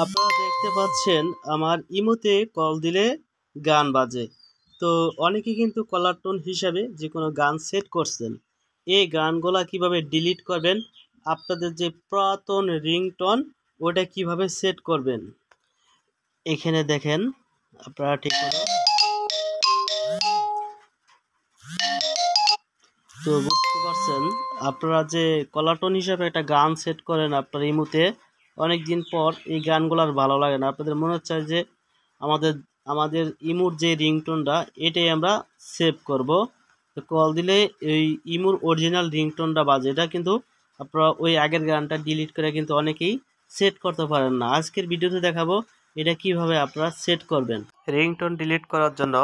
আপনারা দেখতে পাচ্ছেন আমার ইমোতে কল দিলে গান বাজে। তো অনেকে কিন্তু কলার টোন হিসাবে যে কোনো গান সেট করছেন। এই গানগুলা কিভাবে ডিলিট করবেন, আপনাদের যে পুরাতন রিংটোন ওটা কিভাবে সেট করবেন। এখানে দেখেন আপনারা ঠিক করে তো বুঝতে পারছেন, আপনারা যে কলার টোন হিসাবে একটা গান সেট করেন আপনার ইমোতে, অনেক দিন পর এই গানগুলো আর ভালো লাগে না। আপনাদের মনে হচ্ছে যে আমাদের আমাদের ইমুর যে রিংটোনটা এটাই আমরা সেভ করব। তো কল দিলে এই ইমুর অরিজিনাল রিংটোনটা বাজে। এটা কিন্তু আপনারা ওই আগের গানটা ডিলিট করে কিন্তু অনেকেই সেট করতে পারেন না। আজকের ভিডিওতে দেখাবো এটা কিভাবে আপনারা সেট করবেন। রিংটোন ডিলিট করার জন্য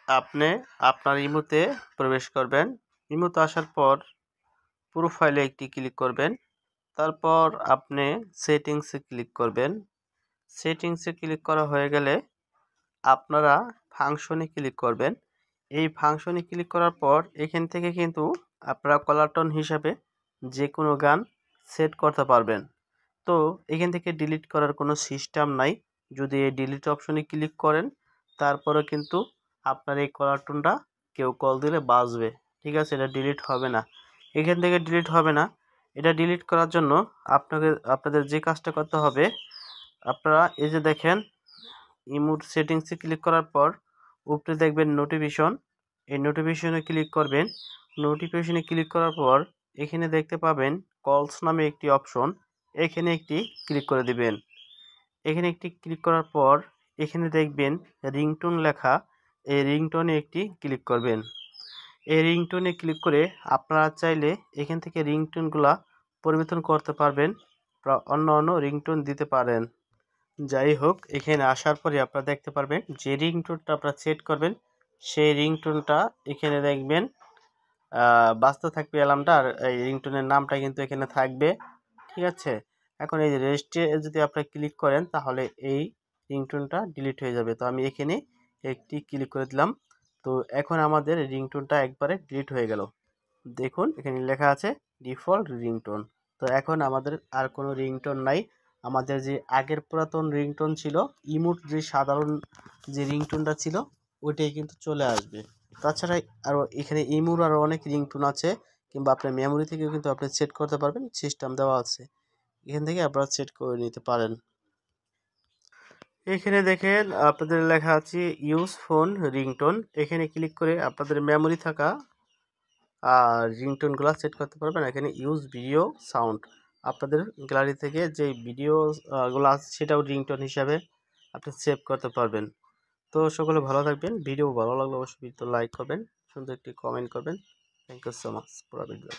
আপনি আপনার ইমুতে প্রবেশ করবেন। ইমুতে আসার পর প্রোফাইলে একটি ক্লিক করবেন। তারপর আপনি সেটিংসে ক্লিক করবেন। সেটিংসে ক্লিক করা হয়ে গেলে আপনারা ফাংশনে ক্লিক করবেন। এই ফাংশনে ক্লিক করার পর এখান থেকে কিন্তু আপনারা কলার টোন হিসাবে যে কোনো গান সেট করতে পারবেন। তো এখান থেকে ডিলিট করার কোনো সিস্টেম নাই। যদি এই ডিলিট অপশনে ক্লিক করেন তারপরে কিন্তু আপনার এই কলার টোনটা কেউ কল দিলে বাজবে। ঠিক আছে, এটা ডিলিট হবে না। এখান থেকে ডিলিট হবে না। এটা ডিলিট করার জন্য আপনাদের যে কাজটা করতে হবে, আপনারা এই যে দেখেন ইমোট সেটিংসে ক্লিক করার পর উপরে দেখবেন নোটিফিকেশন। এই নোটিফিকেশনে ক্লিক করবেন। নোটিফিকেশনে ক্লিক করার পর এখানে দেখতে পাবেন কলস নামে একটি অপশন, এখানে একটি ক্লিক করে দিবেন। এখানে একটি ক্লিক করার পর এখানে দেখবেন রিংটোন লেখা, এই রিংটোনে একটি ক্লিক করবেন। এই রিংটোনে ক্লিক করে আপনারা চাইলে এখান থেকে রিংটোনগুলা পরিবর্তন করতে পারবেন, অন্য রিংটোন দিতে পারেন। যাই হোক, এখানে আসার পরে আপনারা দেখতে পারবেন যে রিংটোনটা আপনারা সেট করবেন সেই রিংটোনটা এখানে দেখবেন বাজতে থাকবে অ্যালার্মটা, আর এই রিংটোনের নামটা কিন্তু এখানে থাকবে। ঠিক আছে, এখন এই রেজিস্ট্রে যদি আপনারা ক্লিক করেন তাহলে এই রিংটোনটা ডিলিট হয়ে যাবে। তো আমি এখানে একটি ক্লিক করে দিলাম। তো এখন আমাদের রিংটোনটা একবারে ডিলিট হয়ে গেল। দেখুন এখানে লেখা আছে ডিফল্ট রিংটোন। তো এখন আমাদের আর কোনো রিংটোন নাই। আমাদের যে আগের পুরাতন রিংটোন ছিল, ইমোট যে সাধারণ যে রিংটোনটা ছিল ওইটাই কিন্তু চলে আসবে। তাছাড়া আরও এখানে ইমোর আরও অনেক রিংটোন আছে, কিংবা আপনার মেমোরি থেকেও কিন্তু আপনি সেট করতে পারবেন, সিস্টেম দেওয়া আছে, এখান থেকে আপনারা সেট করে নিতে পারেন। এখানে দেখেন আপনাদের লেখা আছে ইউজ ফোন রিংটোন। এখানে ক্লিক করে আপনাদের মেমোরি থাকা আর রিংটোনগুলো সেট করতে পারবেন। এখানে ইউজ ভিডিও সাউন্ড, আপনাদের গ্যালারি থেকে যে ভিডিও গুলো আছে সেটাও রিংটোন হিসাবে আপনি সেভ করতে পারবেন। তো সকলে ভালো থাকবেন। ভিডিও ভালো লাগলে অবশ্যই লাইক করবেন, সুন্দর একটি কমেন্ট করবেন। থ্যাংক ইউ সো মাচ পুরো ভিডিও।